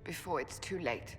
before it's too late.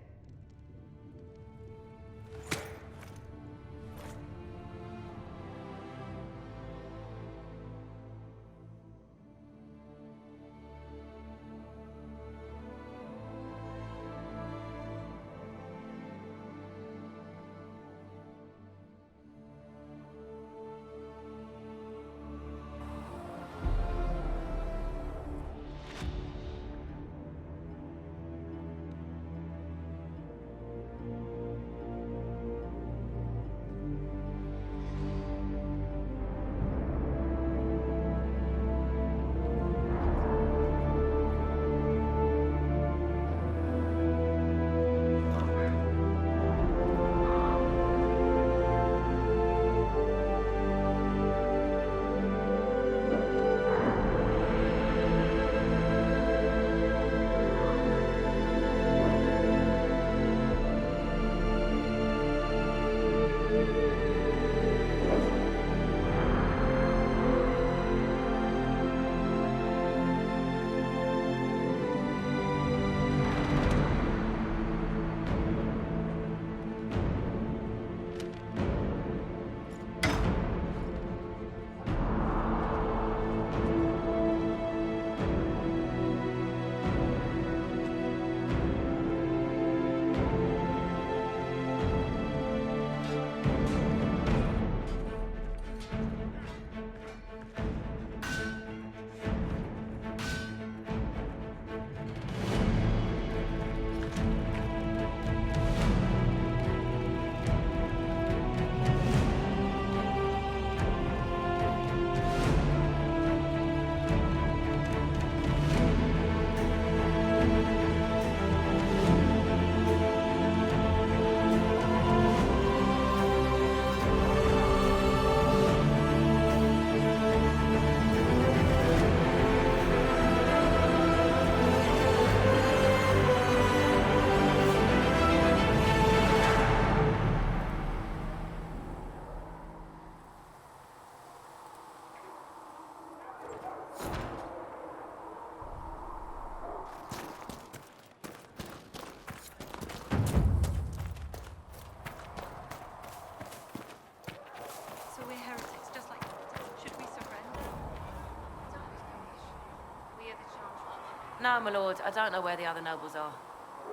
No, my lord, I don't know where the other nobles are.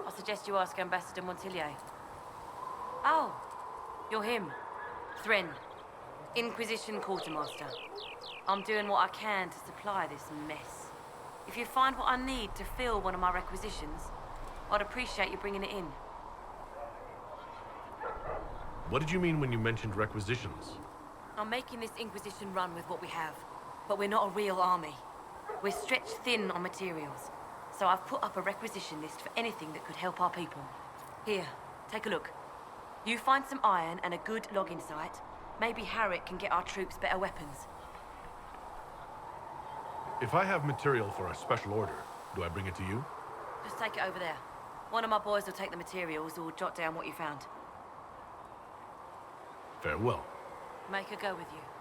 I suggest you ask Ambassador Montillier. Oh, you're him. Thrin, Inquisition Quartermaster. I'm doing what I can to supply this mess. If you find what I need to fill one of my requisitions, I'd appreciate you bringing it in. What did you mean when you mentioned requisitions? I'm making this Inquisition run with what we have, but we're not a real army. We're stretched thin on materials, so I've put up a requisition list for anything that could help our people. Here, take a look. You find some iron and a good logging site, maybe Harriet can get our troops better weapons. If I have material for a special order, do I bring it to you? Just take it over there. One of my boys will take the materials or jot down what you found. Farewell. Make her go with you.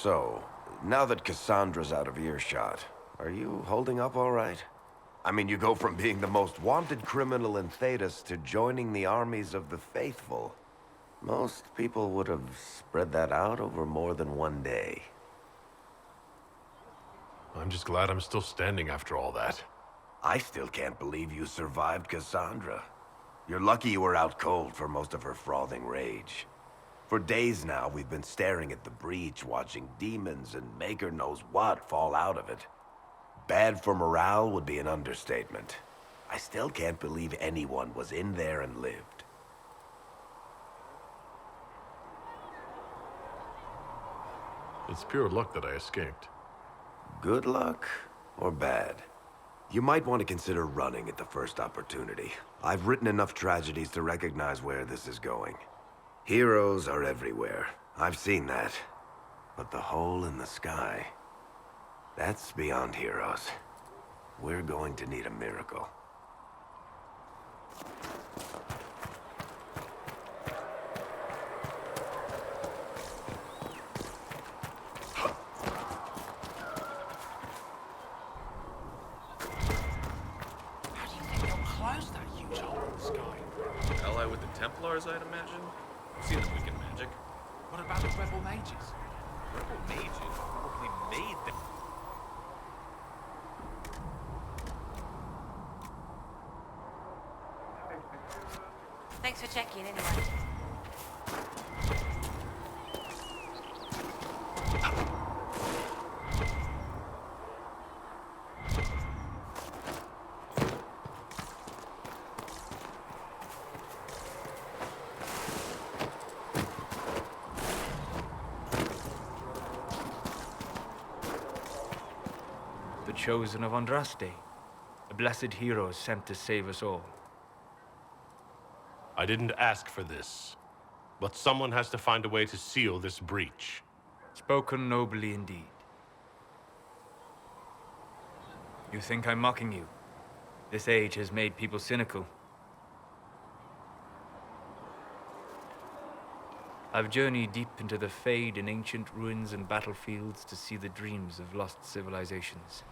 So, now that Cassandra's out of earshot, are you holding up all right? I mean, you go from being the most wanted criminal in Thedas to joining the armies of the faithful. Most people would have spread that out over more than one day. I'm just glad I'm still standing after all that. I still can't believe you survived Cassandra. You're lucky you were out cold for most of her frothing rage. For days now, we've been staring at the breach, watching demons and maker knows what fall out of it. Bad for morale would be an understatement. I still can't believe anyone was in there and lived. It's pure luck that I escaped. Good luck or bad? You might want to consider running at the first opportunity. I've written enough tragedies to recognize where this is going. Heroes are everywhere. I've seen that. But the hole in the sky, that's beyond heroes. We're going to need a miracle. I'd imagine. I've seen the wicked magic. What about the rebel mages? Rebel mages probably made them. Thanks for checking anyway. The chosen of Andraste, a blessed hero sent to save us all. I didn't ask for this, but someone has to find a way to seal this breach. Spoken nobly indeed. You think I'm mocking you? This age has made people cynical. I've journeyed deep into the fade in ancient ruins and battlefields to see the dreams of lost civilizations.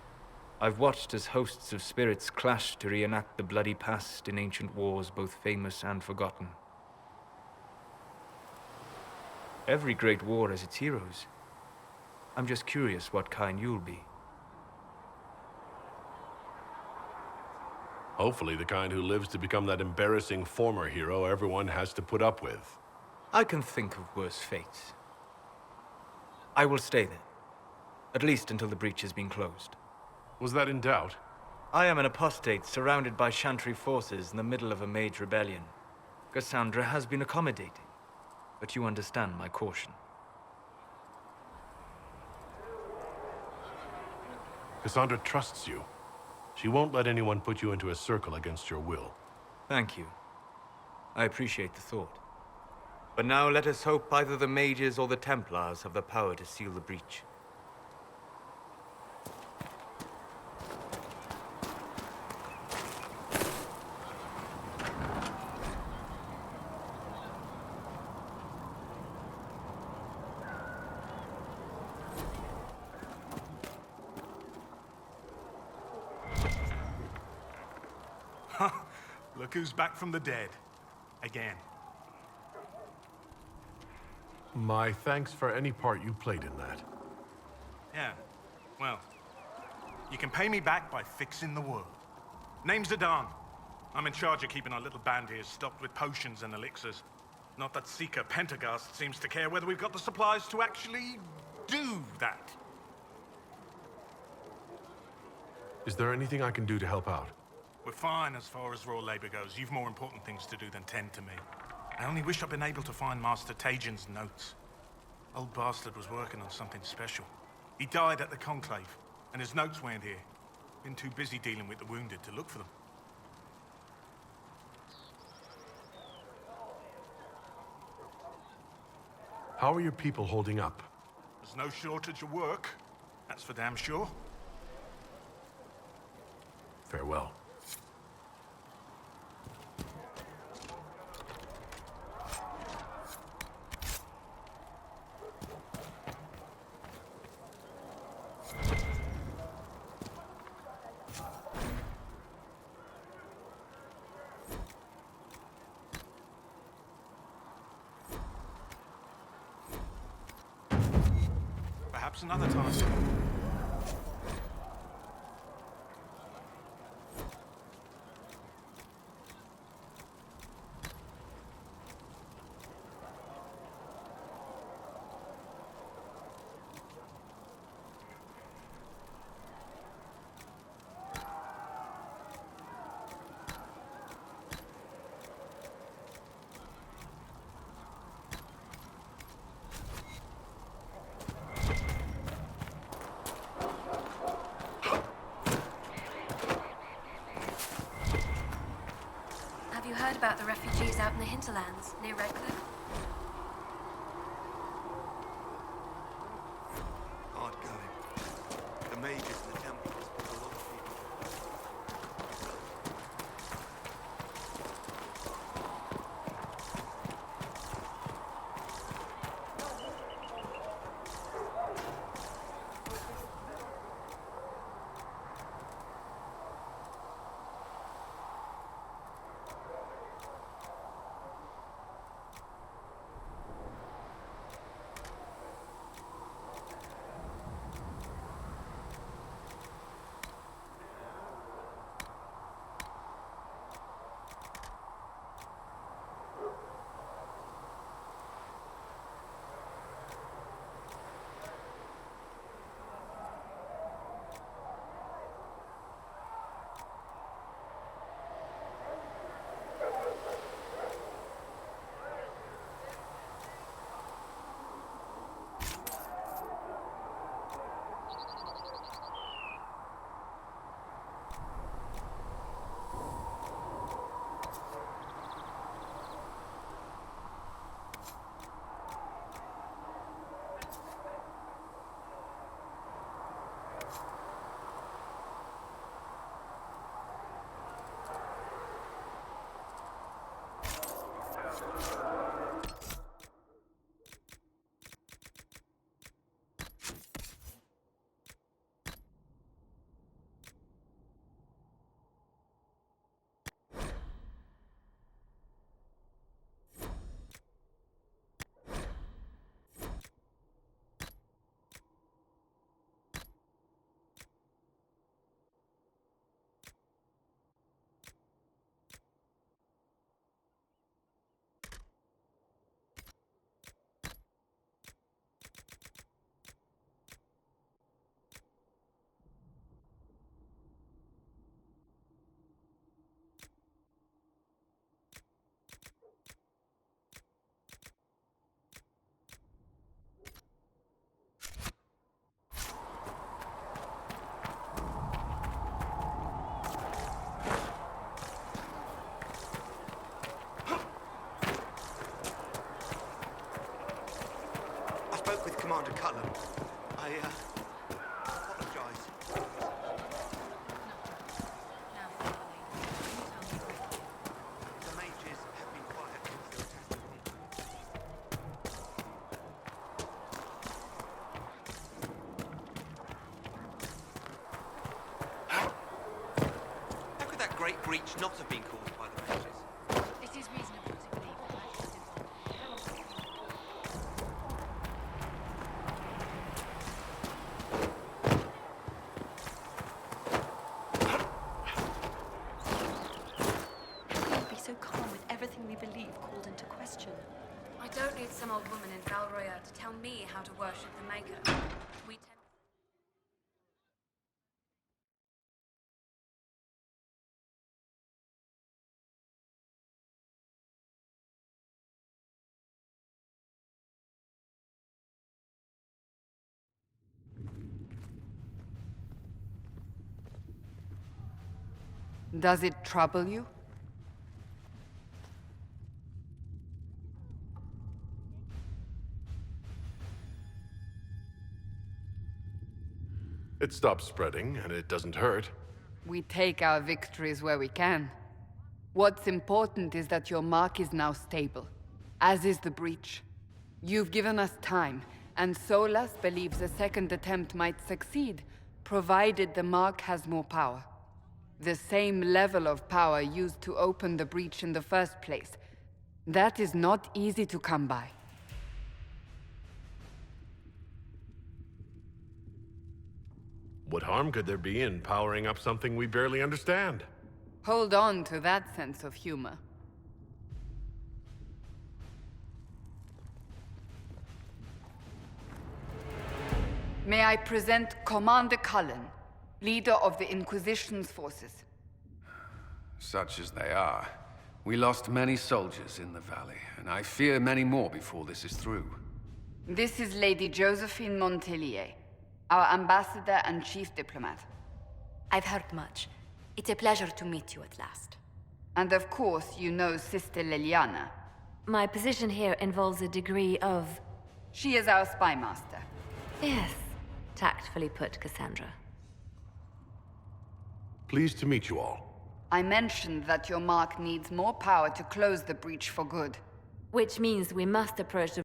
I've watched as hosts of spirits clash to reenact the bloody past in ancient wars, both famous and forgotten. Every great war has its heroes. I'm just curious what kind you'll be. Hopefully the kind who lives to become that embarrassing former hero everyone has to put up with. I can think of worse fates. I will stay then, at least until the breach has been closed. Was that in doubt? I am an apostate surrounded by Chantry forces in the middle of a mage rebellion. Cassandra has been accommodating, but you understand my caution. Cassandra trusts you. She won't let anyone put you into a circle against your will. Thank you. I appreciate the thought. But now let us hope either the mages or the Templars have the power to seal the breach. Look who's back from the dead. Again. My thanks for any part you played in that. Yeah, well, you can pay me back by fixing the world. Name's Zidane. I'm in charge of keeping our little band here stocked with potions and elixirs. Not that Seeker Pentagast seems to care whether we've got the supplies to actually do that. Is there anything I can do to help out? We're fine as far as raw labor goes. You've more important things to do than tend to me. I only wish I'd been able to find Master Tajin's notes. Old bastard was working on something special. He died at the Conclave, and his notes weren't here. Been too busy dealing with the wounded to look for them. How are your people holding up? There's no shortage of work. That's for damn sure. Farewell. Perhaps another time. Have you heard about the refugees out in the hinterlands, near Redcliffe? Hard going. The mages and the Templars put a lot of people. Commander Cullen. I apologize. The mages have been quiet since the attack. How could that great breach not have been caused by the mages? It is reasonable to believe that magic is involved. Can't be so calm with everything we believe called into question. I don't need some old woman in Valroya to tell me how to worship the Maker. We tend Does it trouble you? It stops spreading, and it doesn't hurt. We take our victories where we can. What's important is that your mark is now stable, as is the breach. You've given us time, and Solas believes a second attempt might succeed, provided the mark has more power. The same level of power used to open the breach in the first place. That is not easy to come by. What harm could there be in powering up something we barely understand? Hold on to that sense of humor. May I present Commander Cullen, leader of the Inquisition's forces. Such as they are. We lost many soldiers in the valley, and I fear many more before this is through. This is Lady Josephine Montelier, our ambassador and chief diplomat. I've heard much. It's a pleasure to meet you at last. And of course, you know Sister Liliana. My position here involves a degree of... She is our spy master. Yes, tactfully put, Cassandra. Pleased to meet you all. I mentioned that your mark needs more power to close the breach for good. Which means we must approach the